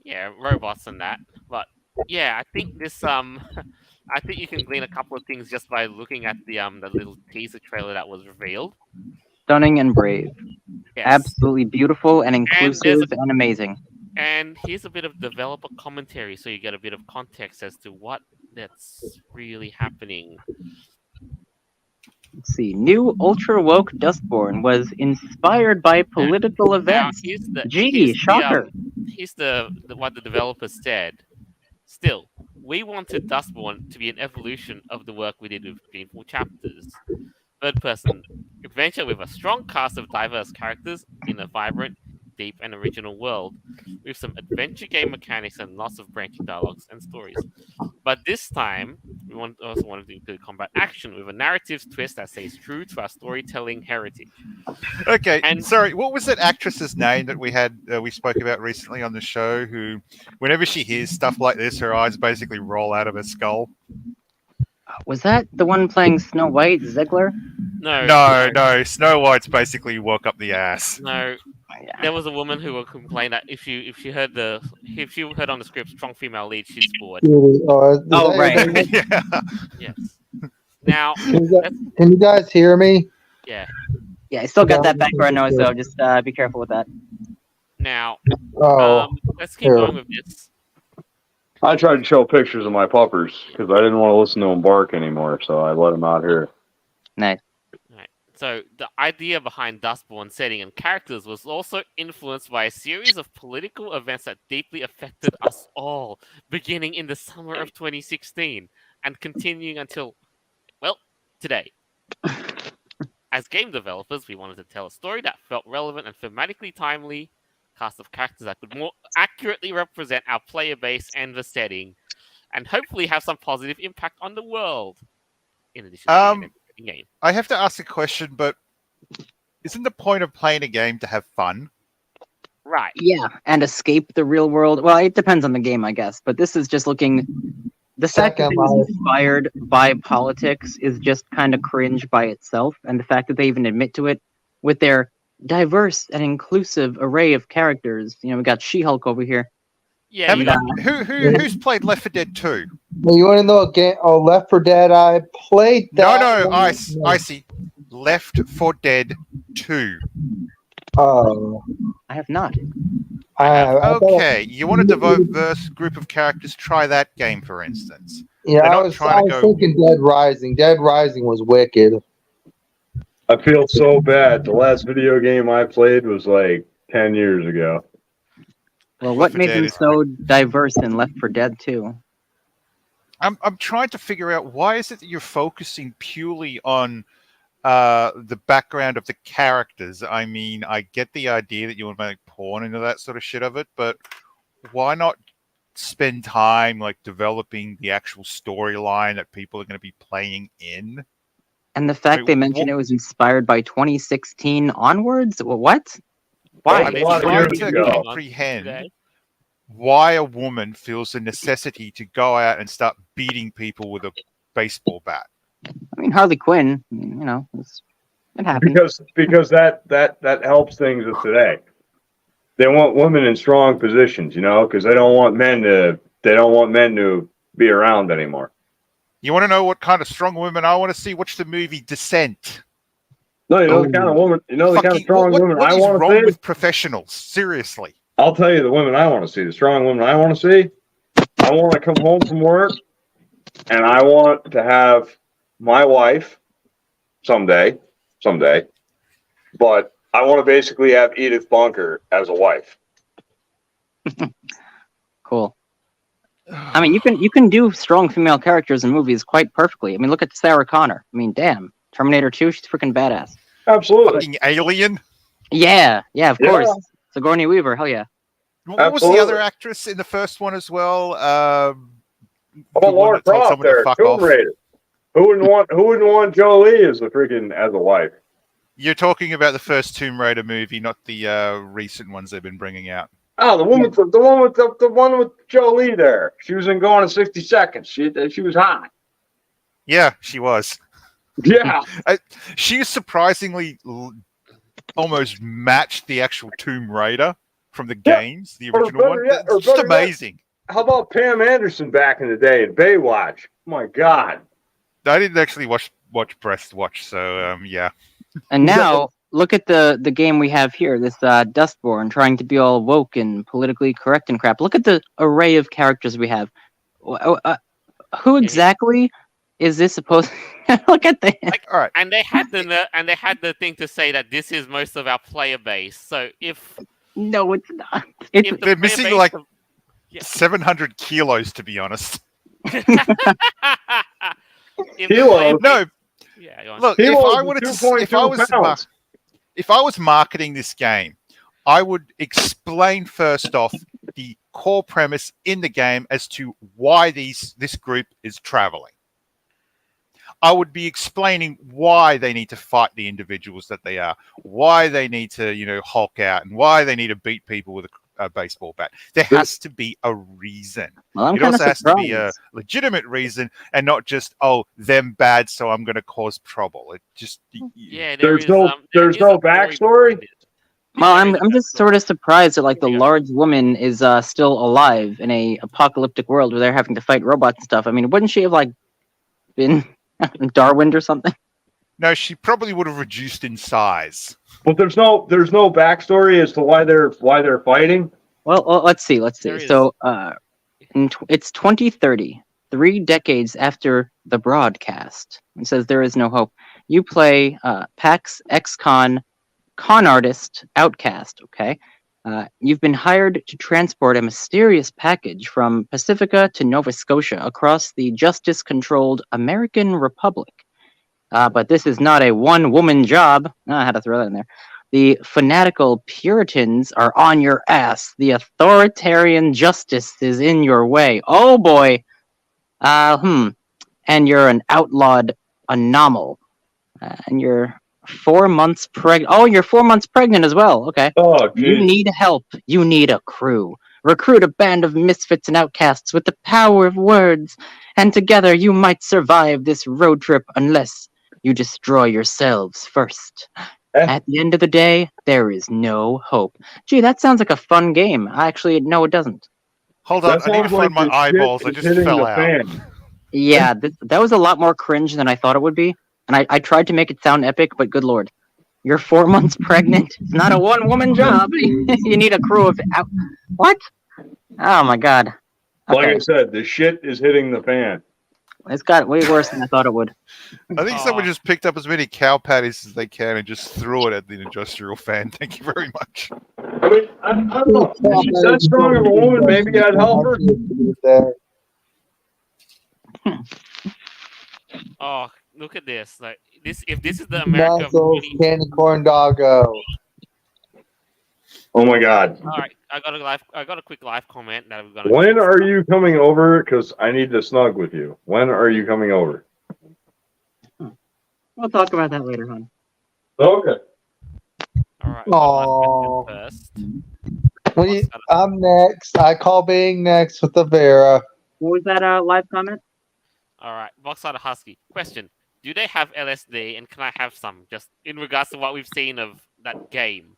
Yeah, robots and that. But yeah, I think this I think you can glean a couple of things just by looking at the little teaser trailer that was revealed. Stunning and brave. Yes. Absolutely beautiful and there's inclusive and amazing. And here's a bit of developer commentary so you get a bit of context as to what that's really happening. Let's see. New ultra woke Dustborn was inspired by political Now events. Gee, here's shocker. Here's what the developers said. Still, we wanted Dustborn to be an evolution of the work we did with Painful Chapters. Third-person adventure with a strong cast of diverse characters in a vibrant, deep, and original world, with some adventure game mechanics and lots of branching dialogues and stories. But this time, we also wanted to include combat action with a narrative twist that stays true to our storytelling heritage. Okay, And- sorry, what was that actress's name that we spoke about recently on the show? Who, whenever she hears stuff like this, her eyes basically roll out of her skull. Was that the one playing Snow White, Ziegler? No, Snow White's basically woke up the ass. No, Yeah. there was a woman who would complain that if she heard on the script strong female lead, she's bored. Oh, right. Yeah. Yes. Now, Can you guys hear me? yeah. Yeah, I still got that background noise, though. Just be careful with that. Now, Oh, let's keep here. going with this. I tried to show pictures of my puppers because I didn't want to listen to them bark anymore, so I let them out here. Nice. So the idea behind Dustborn's setting and characters was also influenced by a series of political events that deeply affected us all, beginning in the summer of 2016 and continuing until, well, today. As game developers, we wanted to tell a story that felt relevant and thematically timely, cast of characters that could more accurately represent our player base and the setting, and hopefully have some positive impact on the world. In addition to being an game. I have to ask a question, but isn't the point of playing a game to have fun? Right. Yeah, and escape the real world. Well, it depends on the game, I guess. But this is just looking. The fact that it was inspired by politics is just kind of cringe by itself, and the fact that they even admit to it with their diverse and inclusive array of characters. You know, we got She-Hulk over here. Yeah, Who's played Left 4 Dead 2? Well, you want to know a game? Oh, Left 4 Dead. I played that. No, one. I see. Left 4 Dead 2. Oh, I have not. Okay, you want a diverse group of characters? Try that game, for instance. Yeah, They're I not was trying to go- thinking Dead Rising. Dead Rising was wicked. I feel so bad. The last video game I played was like 10 years ago. Well, Left what 4 made Dead them is- so diverse in Left 4 Dead 2? I'm trying to figure out why is it that you're focusing purely on the background of the characters. I mean, I get the idea that you want to make porn into that sort of shit of it, but why not spend time like developing the actual storyline that people are going to be playing in? And the fact Wait, they mentioned it was inspired by 2016 onwards? Well, what? Why? That's I'm a lot of trying years to ago. comprehend Okay. why a woman feels the necessity to go out and start beating people with a baseball bat. I mean, Harley Quinn, you know, it happened. Because that helps things of today. They want women in strong positions, you know, because they don't want men to be around anymore. You want to know what kind of strong women I want to see? Watch the movie Descent. No, you know the kind of woman, the kind of Fucking- strong what women I is want to wrong see. with professionals? Seriously. I'll tell you the women I want to see. The strong women I want to see. I want to come home from work, and I want to have my wife someday, but I want to basically have Edith Bunker as a wife. Cool. I mean, you can do strong female characters in movies quite perfectly. I mean, look at Sarah Connor. I mean, damn. Terminator 2, she's freaking badass. Absolutely. Fucking Alien. Yeah, of Yeah. course. Sigourney Weaver, hell yeah. What was the Absolutely. other actress in the first one as well? How about Laura Croft there? Tomb Raider. Who wouldn't want Jolie as a wife? You're talking about the first Tomb Raider movie, not the recent ones they've been bringing out. Oh, the one with Jolie there. She was in Gone in 60 Seconds. She was hot. Yeah, she was. Yeah. She surprisingly almost matched the actual Tomb Raider from the games, the original one. It's just amazing. How about Pam Anderson back in the day in Baywatch? Oh my God. I didn't actually watch Breast Watch, so yeah. And now look at the game we have here, this Dustborn trying to be all woke and politically correct and crap. Look at the array of characters we have. Who exactly is this supposed? Look at the. All right. And they had the thing to say that this is most of our player base. So if No, it's not. They're missing like 700 kilos, to be honest. Kilos? No. Yeah, go on. Look, if I was marketing this game, I would explain first off the core premise in the game as to why this group is traveling. I would be explaining why they need to fight the individuals that they are, why they need to, hulk out, and why they need to beat people with a baseball bat. There has to be a reason. Well, it also has to be a legitimate reason and not just, them bad, so I'm going to cause trouble. It just there's no backstory. Well, I'm just sort of surprised that the large woman is still alive in a apocalyptic world where they're having to fight robots and stuff. I mean, wouldn't she have been Darwin or something? No, she probably would have reduced in size. But there's no backstory as to why they're fighting. Well, let's see. So, it's 2030, 3 decades after the broadcast. It says there is no hope. You play PAX ex-con artist Outcast. Okay, you've been hired to transport a mysterious package from Pacifica to Nova Scotia across the justice-controlled American Republic. But this is not a one-woman job. I had to throw that in there. The fanatical Puritans are on your ass. The authoritarian justice is in your way. Oh boy. And you're an outlawed anomal. And you're 4 months pregnant. Oh, you're 4 months pregnant as well. Okay. Oh, geez. You need help. You need a crew. Recruit a band of misfits and outcasts with the power of words. And together you might survive this road trip unless you destroy yourselves first. At the end of the day, there is no hope. Gee, that sounds like a fun game. Actually, no, it doesn't. Hold on, I need to find my eyeballs. I just fell out. Yeah, that was a lot more cringe than I thought it would be. And I tried to make it sound epic, but good lord. You're 4 months pregnant. It's not a one-woman job. You need a crew of... What? Oh, my God. Okay. Like I said, the shit is hitting the fan. It's got way worse than I thought it would. I think someone just picked up as many cow patties as they can and just threw it at the industrial fan. Thank you very much. I mean, I don't know. If she's that strong of a woman, maybe I'd help her. Oh, look at this! If this is the America candy corn doggo. Oh my God! All right, I got a quick live comment that we're gonna. When are you coming over? Because I need to snug with you. When are you coming over? We'll talk about that later, hon. Okay. All right. Aww. First. I'm next. I call being next with the Vera. What was that live comment? All right, Boxside Husky. Question: do they have LSD, and can I have some? Just in regards to what we've seen of that game.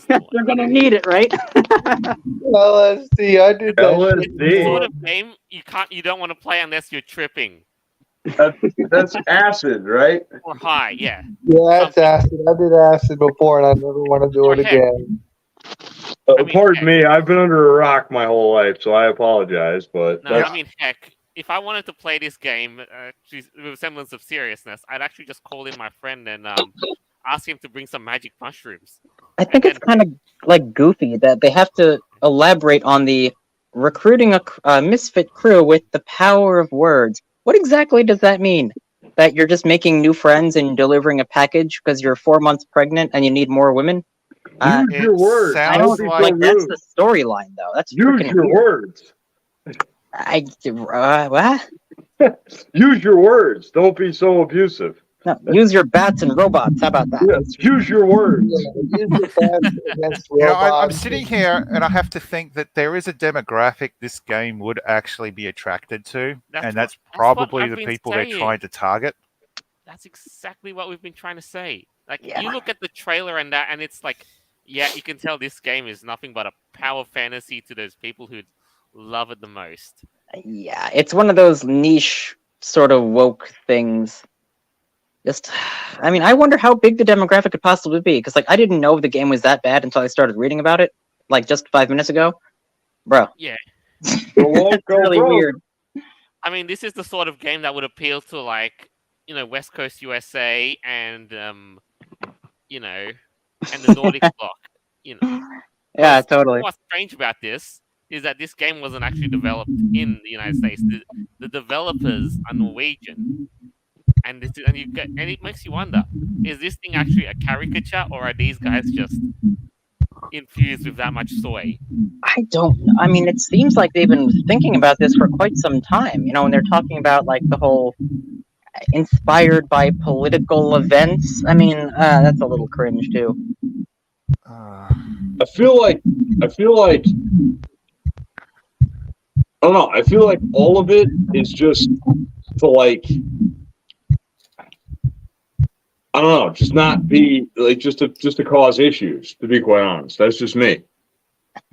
You're gonna need it, right? LSD, I did that. LSD. Sort of game you don't want to play unless you're tripping. That's acid, right? Or high, yeah. Yeah, it's acid. I did acid before, and I never want to do it again. Pardon me, I've been under a rock my whole life, so I apologize. But no, I mean, heck, if I wanted to play this game with a semblance of seriousness, I'd actually just call in my friend and ask him to bring some magic mushrooms. I think it's kind of goofy that they have to elaborate on the recruiting a misfit crew with the power of words. What exactly does that mean? That you're just making new friends and delivering a package because you're 4 months pregnant and you need more women? Use your words. I don't like that's the storyline though. That's use your weird. Words. What? Use your words. Don't be so abusive. No, use your bats and robots. How about that? Yes, use your words. Yeah, use your best against You know, I'm robots. sitting here and I have to think that there is a demographic this game would actually be attracted to, and that's what probably I've the been people they're saying. trying to target. That's exactly what we've been trying to say. Like, Yeah. you look at the trailer and that, and it's like, yeah, you can tell this game is nothing but a power fantasy to those people who love it the most. Yeah, it's one of those niche sort of woke things. Just, I mean, I wonder how big the demographic could possibly be, because like I didn't know the game was that bad until I started reading about it, like just 5 minutes ago, bro. Yeah. It's really weird. I mean, this is the sort of game that would appeal to, like, you know, West Coast USA and you know, and the Nordic bloc. You know, Yeah, Because totally. what's strange about this is that this game wasn't actually developed in the United States. The developers are Norwegian, and it makes you wonder: is this thing actually a caricature, or are these guys just infused with that much soy? I don't know. I mean, it seems like they've been thinking about this for quite some time. You know, when they're talking about like the whole inspired by political events. I mean, that's a little cringe too. I feel like I don't know. I feel like all of it is just to like I don't know, just not be like just to cause issues. To be quite honest, that's just me.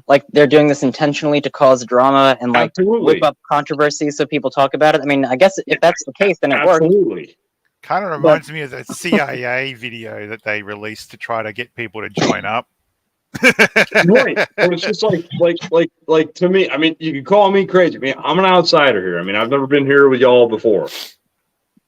Like they're doing this intentionally to cause drama and like Absolutely. whip up controversy so people talk about it. I mean, I guess if that's the case, then it works. Absolutely. Kind of reminds me of the CIA video that they released to try to get people to join up. Right. But it's just like to me, I mean, you can call me crazy. I mean, I'm an outsider here. I mean, I've never been here with y'all before.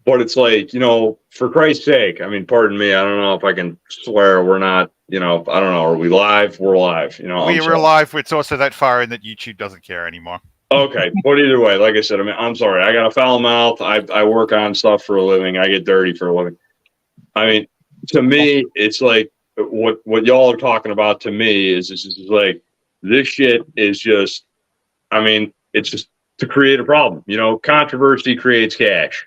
But it's like, you know, for Christ's sake, I mean, pardon me, I don't know if I can swear we're not, you know, I don't know, are we live? We're live, you know. We're live, it's also that far in that YouTube doesn't care anymore. Okay, but either way, like I said, I mean, I'm sorry. I got a foul mouth. I work on stuff for a living. I get dirty for a living. I mean, to me, it's like what y'all are talking about to me is like this shit is just, I mean, it's just to create a problem. You know, controversy creates cash.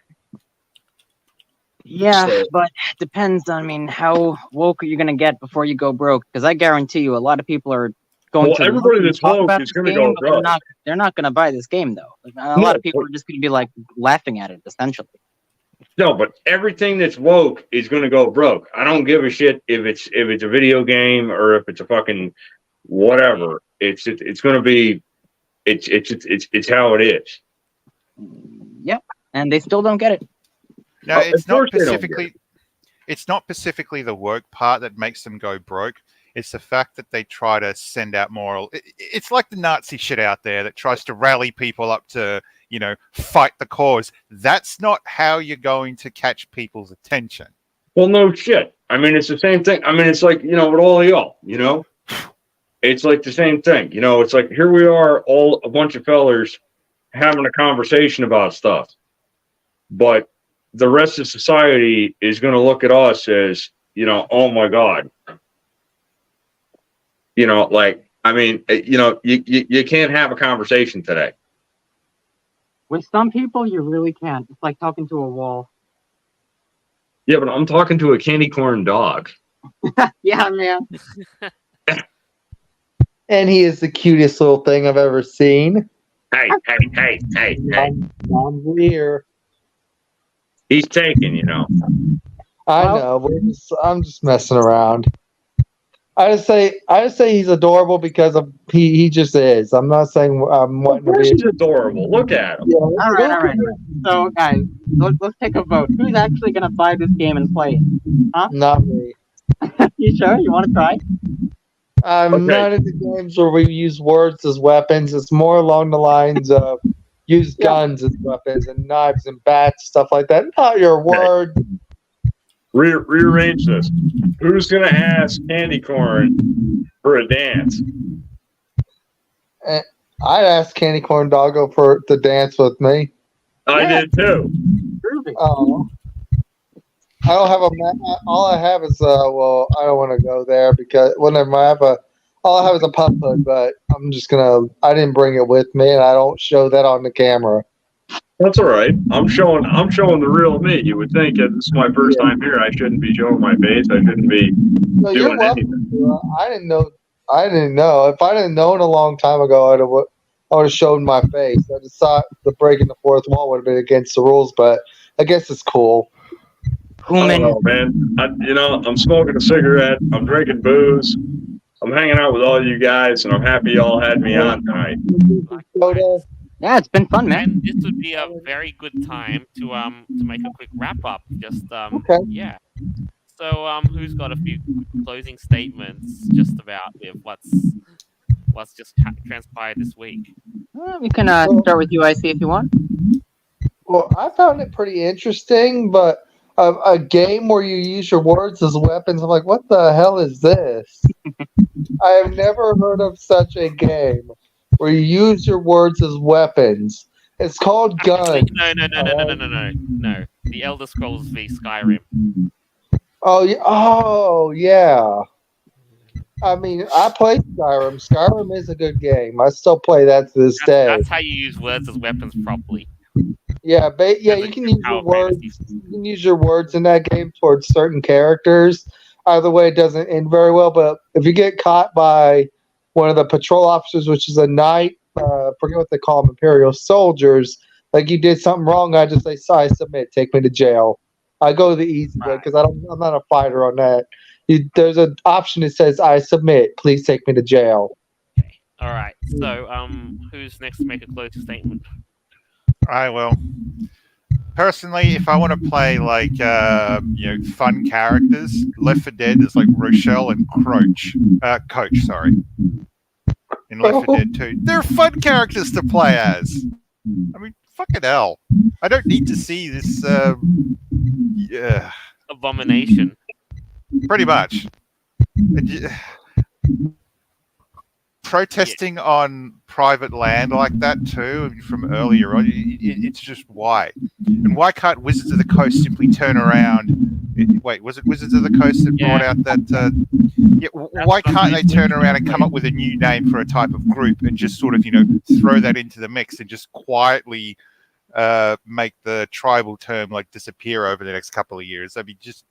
Yeah, So- but it depends. I mean, how woke are you going to get before you go broke? Because I guarantee you, a lot of people are going Well, to everybody look and that's talk woke about is this gonna game, go but they're broke. not going to buy this game though. Like, a No, lot of people but- are just going to be like laughing at it, essentially. No, but everything that's woke is going to go broke. I don't give a shit if it's a video game or if it's a fucking whatever. It's going to be it's how it is. Yep, and they still don't get it. No, Of it's not course they don't get specifically. It's not specifically the work part that makes them go broke. It's the fact that they try to send out moral. It's like the Nazi shit out there that tries to rally people up to, you know, fight the cause. That's not how you're going to catch people's attention. Well, no shit. I mean, it's the same thing. I mean, it's like, you know, with all of y'all, you know, it's like the same thing. You know, it's like here we are, all a bunch of fellers having a conversation about stuff, but the rest of society is going to look at us as, you know, oh my God. You know, like, I mean, you know, you can't have a conversation today. With some people, you really can't. It's like talking to a wall. Yeah, but I'm talking to a candy corn dog. Yeah, man. And he is the cutest little thing I've ever seen. Hey. I'm here. He's taken, you know. I Well- know. I'm just messing around. I just say he's adorable because of he just is. I'm not saying I'm Of wanting to course be. he's adorable. Look at him. Yeah, All right. So, guys, let's take a vote. Who's actually going to buy this game and play it? Not me. You sure? You want to try? I'm Okay. not into games where we use words as weapons. It's more along the lines of use guns as weapons and knives and bats, stuff like that. Not your word. Rearrange this. Who's gonna ask Candy Corn for a dance? I'd ask Candy Corn Doggo to dance with me. I did too. Groovy. Oh. I don't have all I have is well, I don't want to go there because never mind. All I have is a pup hood, but I didn't bring it with me and I don't show that on the camera. That's all right. I'm showing the real me. You would think that this is my first time here. I shouldn't be showing my face. I shouldn't be No, you're doing welcome. anything. I didn't know. I didn't know. If I didn't known a long time ago, I would have shown my face. I just thought the breaking the fourth wall would have been against the rules, but I guess it's cool. I don't know, man. I'm smoking a cigarette. I'm drinking booze. I'm hanging out with all you guys, and I'm happy y'all had me on tonight. Likewise. Yeah, it's been fun, man. And this would be a very good time to make a quick wrap up. Just Okay. yeah. So who's got a few closing statements just about with what's just transpired this week? We can start with you, IC, if you want. Well, I found it pretty interesting, but a game where you use your words as weapons, I'm like, what the hell is this? I have never heard of such a game where you use your words as weapons. It's called Actually, guns. no. The Elder Scrolls v Skyrim. Oh yeah. I mean, I played Skyrim. Skyrim is a good game. I still play that to this day. That's how you use words as weapons properly. Yeah, you can use your words. You can use your words in that game towards certain characters. Either way, it doesn't end very well. But if you get caught by one of the patrol officers, which is a knight, forget what they call them, Imperial soldiers, like you did something wrong, I just say, "I submit. Take me to jail." I go the easy way because I'm not a fighter on that. There's an option that says, "I submit. Please take me to jail." Okay. All right. So who's next to make a closing statement? I will. Personally, if I want to play like fun characters, Left 4 Dead is like Rochelle and Coach, sorry. In Left 4 Dead 2. They're fun characters to play as. I mean, fucking hell. I don't need to see this Abomination. Pretty much. Protesting on private land like that too from earlier on, it's just why? And why can't Wizards of the Coast simply turn around? Wait, was it Wizards of the Coast that brought out that? Why can't they turn around and come up with a new name for a type of group and just sort of throw that into the mix and just quietly make the tribal term like disappear over the next couple of years? I mean, just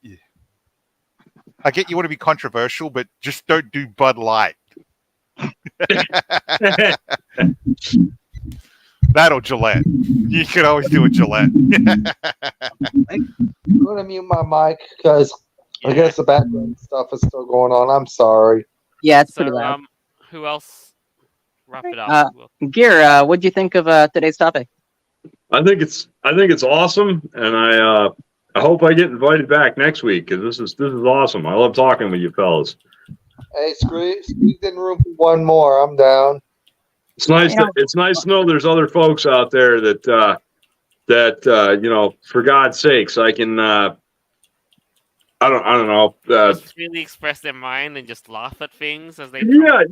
I get you want to be controversial, but just don't do Bud Light. That or Gillette. You can always do a Gillette. I'm going to mute my mic because I guess the background stuff is still going on. I'm sorry. Yeah, it's pretty loud. Who else? Wrap it up. Gear, what do you think of today's topic? I think it's awesome, and I hope I get invited back next week because this is awesome. I love talking with you fellas. Hey, squeeze in room for one more. I'm down. It's nice. It's nice to know there's other folks out there that for God's sakes, I can. I don't know. Just really express their mind and just laugh at things as they. Yeah.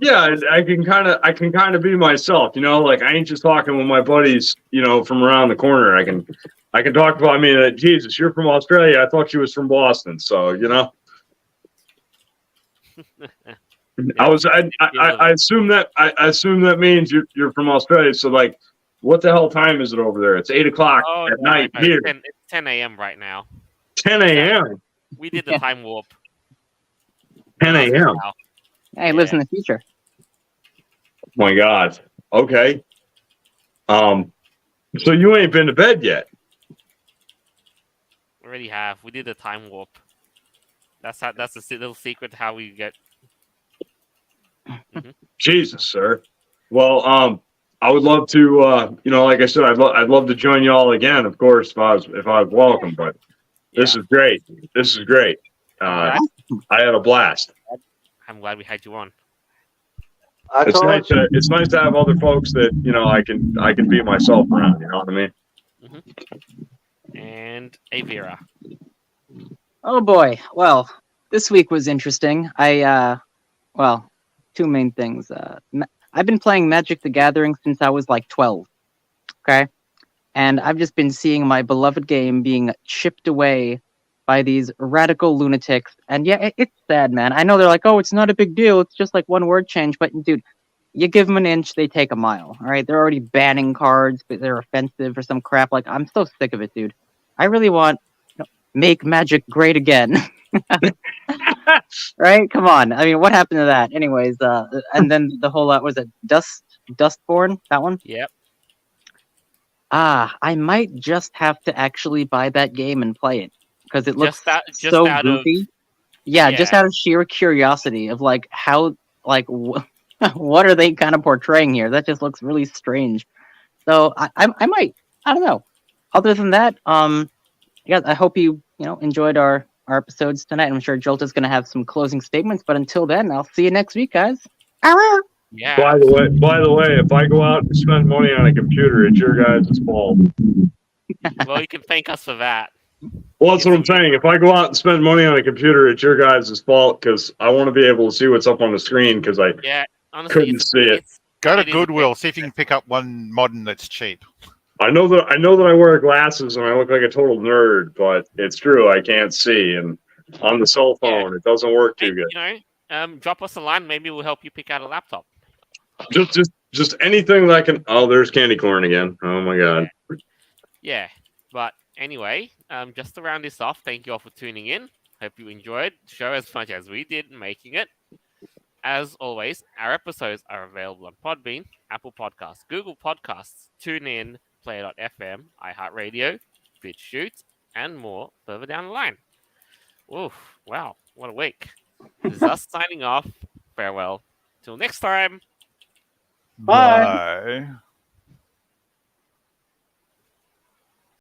I can kind of be myself. Like I ain't just talking with my buddies. From around the corner. I can talk about. I mean, Jesus, you're from Australia. I thought you was from Boston. So I assume that means you're from Australia. So like, what the hell time is it over there? It's 8:00 at night here. It's 10 a.m. right now. 10 a.m. We did the time warp. 10 a.m. Yeah, he lives in the future. Oh my God. Okay. So you ain't been to bed yet. Already have. We did the time warp. That's a little secret how we get. Mm-hmm. Jesus, sir. Well, I would love to, like I said, I'd love to join you all again, of course, if I was welcome. But this is great. This is great. I had a blast. I'm glad we had you on. It's nice to have other folks that I can be myself around. You know what I mean? Mm-hmm. And Avira. Oh boy. Well, this week was interesting. Two main things. I've been playing Magic the Gathering since I was like 12. Okay? And I've just been seeing my beloved game being chipped away by these radical lunatics. And yeah, it's sad, man. I know they're like, oh, it's not a big deal. It's just like one word change. But dude, you give them an inch, they take a mile. All right, they're already banning cards, but they're offensive or some crap. Like, I'm so sick of it, dude. I really want make Magic great again. Right? Come on. I mean, what happened to that? Anyways, and then the whole was it Dustborn? That one? Yep. I might just have to actually buy that game and play it because it looks Just so out of goofy. Yeah, just yeah. out of sheer curiosity of like how what are they kind of portraying here? That just looks really strange. So I might, I don't know. Other than that, yeah, I hope you enjoyed our episodes tonight. I'm sure Jolta's gonna have some closing statements, but until then, I'll see you next week, guys. Yeah. By the way, if I go out and spend money on a computer, it's your guys' fault. Well, you can thank us for that. Well, that's what I'm saying. If I go out and spend money on a computer, it's your guys' fault because I want to be able to see what's up on the screen because I Honestly, couldn't see it. Go to it is a Goodwill, bit see if you can pick up one modern that's cheap. I know that I wear glasses and I look like a total nerd, but it's true I can't see, and on the cell phone it doesn't work too good. Drop us a line. Maybe we'll help you pick out a laptop. Just anything that can. Oh, there's candy corn again. Oh my god. Yeah. But anyway, just to round this off, thank you all for tuning in. Hope you enjoyed the show as much as we did making it. As always, our episodes are available on Podbean, Apple Podcasts, Google Podcasts, TuneIn, Player.fm, iHeartRadio, BitChute, and more further down the line. Oof, wow, what a week. This is us signing off. Farewell. Till next time. Bye. Bye.